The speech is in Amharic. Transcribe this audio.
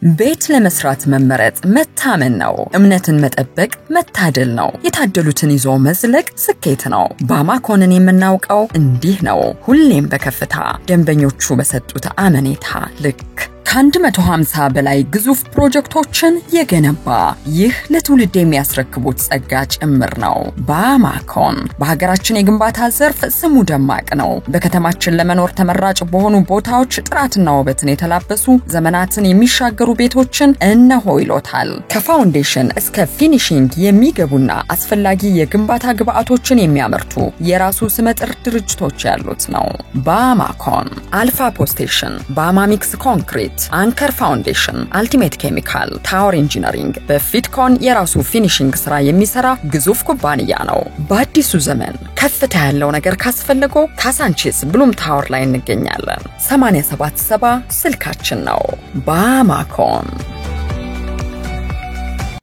ቤት ለመስራት መመረጥ መታመን ነው እምነትን መጠበቅ መታደል ነው የታደሉትን ይዞ መዝለቅ ስኬት ነው ባማኮንን የምናውቀው እንዲህ ነው ሁሌም በከፍታ ደንበኞቹ በሰጡት አመኔታ ልክ ከ150 በላይ ግዙፍ ፕሮጀክቶችን የገነባ ይህ ለትውልድ የሚያስረክቡት ጸጋ ጭምር ነው ባማኮን በሀገራችን የግንባታ ዘርፍ ስሙ ደማቅ ነው በከተማችን ለመኖር ተመራጭ በሆኑ ቦታዎች ጥራትና ውበትን የተላበሱ ዘመናትን የሚሻገሩ ቤቶችን እነሆ ይሎታል ከፋውንዴሽን እስከ ፊኒሺንግ የሚገቡና አስፈላጊ የግንባታ ግብአቶችን የሚያመርቱ የራሱ ስመጥር ድርጅቶች ያሉት ነው ባማኮን አልፋ ፖስቴሽን ባማሚክስ ኮንክሪት አንከር ፋውንዴሽን አልቲሜት ኬሚካል ታወር ኢንጂነሪንግ በፊትኮን የራሱ ፊኒሺንግ ስራ የሚሰራ ግዙፍ ኩባንያ ነው በአዲሱ ዘመን ከፍታ ያለው ነገር ካስፈልገው ካሳንቺስ ብሉም ታወር ላይ እንገኛለን 877 ስልካችን ነው ባማኮን